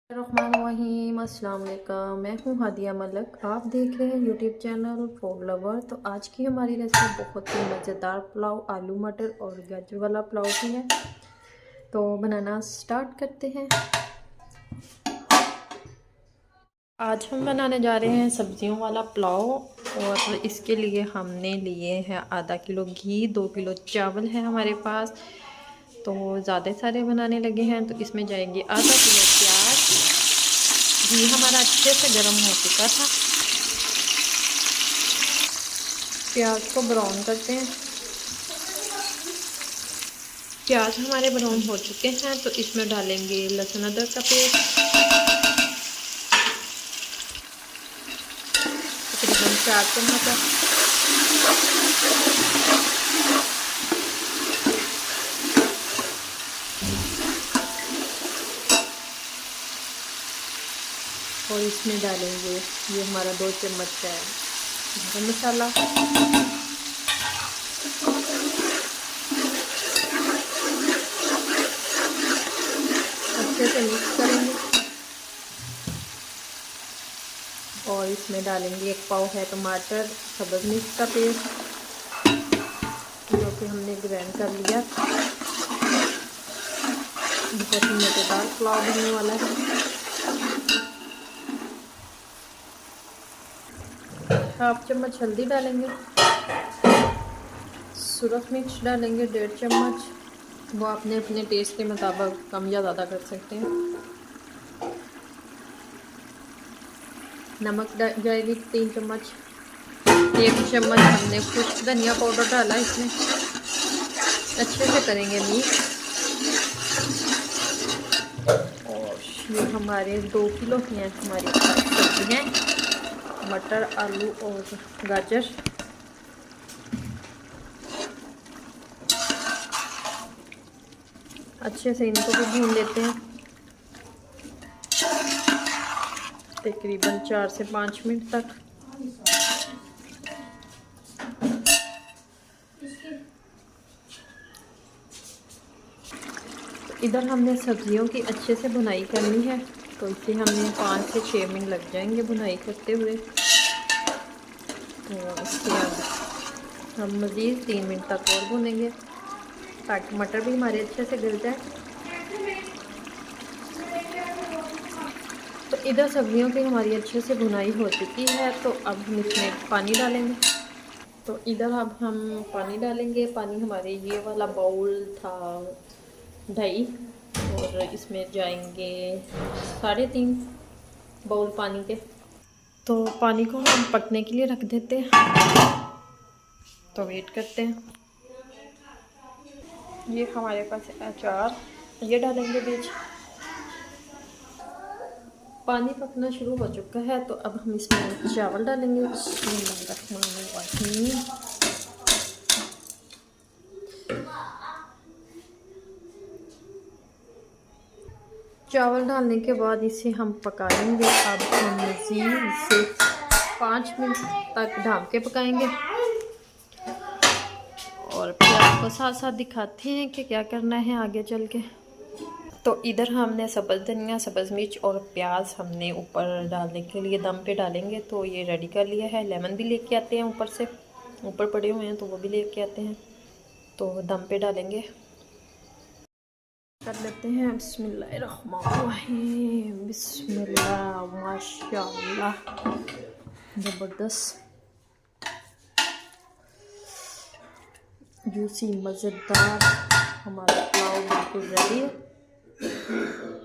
रहमानिर्रहीम, अस्सलाम वालेकुम। मैं हूँ हादिया मलिक, आप देख रहे हैं यूट्यूब चैनल फूड लवर। तो आज की हमारी रेसिपी बहुत ही मज़ेदार पुलाव, आलू मटर और गाजर वाला पुलाव की है। तो बनाना स्टार्ट करते हैं। आज हम बनाने जा रहे हैं सब्जियों वाला पुलाव और इसके लिए हमने लिए हैं आधा किलो घी, 2 किलो चावल है हमारे पास। तो ज़्यादा सारे बनाने लगे हैं तो इसमें जाएंगे आधा किलो प्याज। घी हमारा अच्छे से गर्म हो चुका था। प्याज को ब्राउन करते हैं। प्याज हमारे ब्राउन हो चुके हैं तो इसमें डालेंगे लहसुन अदरक का पेस्ट, तकरीबन 4 चम्मच। और इसमें डालेंगे ये हमारा 2 चम्मच है गरम मसाला। अच्छे से मिक्स करेंगे और इसमें डालेंगे 1 पाव है टमाटर, सब्ज़ मिर्च का पेस्ट जो कि हमने ग्राइंड कर लिया। बहुत ही मज़ेदार पुलाव बनने वाला है। हाफ चम्मच हल्दी डालेंगे, सुरख मिर्च डालेंगे 1.5 चम्मच, वो आपने अपने टेस्ट के मुताबिक कम या ज़्यादा कर सकते हैं। नमक जाएगी 3 चम्मच। 1 चम्मच हमने खुश्क धनिया पाउडर डाला इसमें। अच्छे से करेंगे मिक्स। और ये हमारे 2 किलो की हैं हमारी सब्जियाँ, मटर, आलू और गाजर। अच्छे से इनको भी भून लेते हैं तकरीबन 4 से 5 मिनट तक। इधर हमने सब्जियों की अच्छे से भुनाई करनी है तो इसे हमें 5 से 6 मिनट लग जाएंगे भुनाई करते हुए। तो इसके बाद हम मज़ीद 3 मिनट तक और भुनेंगे ताकि मटर भी हमारे अच्छे से गल जाए। तो इधर सब्जियों की हमारी अच्छे से भुनाई हो चुकी है तो अब हम इसमें पानी डालेंगे। तो इधर अब हम पानी डालेंगे। पानी हमारे ये वाला बाउल था 2.5 और इसमें जाएंगे 3.5 बाउल पानी के। तो पानी को हम पकने के लिए रख देते हैं। तो वेट करते हैं। ये हमारे पास अचार ये डालेंगे बीच। पानी पकना शुरू हो चुका है तो अब हम इसमें चावल डालेंगे। चावल डालने के बाद इसे हम पकाएंगे। अब हम मज़ीद से 5 मिनट तक ढक के पकाएंगे और फिर आपको साथ साथ दिखाते हैं कि क्या करना है आगे चल के। तो इधर हमने सब्ज़ धनिया, सब्ज़ मिर्च और प्याज हमने ऊपर डालने के लिए दम पे डालेंगे तो ये रेडी कर लिया है। लेमन भी लेके आते हैं ऊपर से, ऊपर पड़े हुए हैं तो वो भी लेके आते हैं। तो दम पे डालेंगे, कर लेते हैं। बिस्मिल्लाहिर्रहमानिर्रहीम, बिस्मिल्लाह, माशाअल्लाह, ज़बरदस्त जूसी मज़ेदार हमारा पुलाव बिल्कुल रेडी है।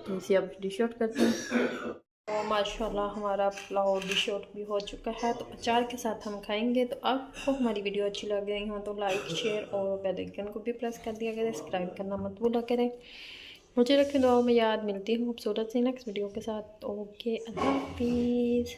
तो इसे अब डिश आउट करते हैं। तो माशाल्लाह हमारा पुलाव डिश आउट भी हो चुका है। तो अचार के साथ हम खाएंगे। तो आपको हमारी वीडियो अच्छी लग रही हो तो लाइक, शेयर और बेल आइकन को भी प्रेस कर दिया करें। सब्सक्राइब करना मत भूला करें। मुझे रखें दुआओं में याद। मिलती हूँ खूबसूरत सी नेक्स्ट वीडियो के साथ। ओके, अल्लाह हाफिज़।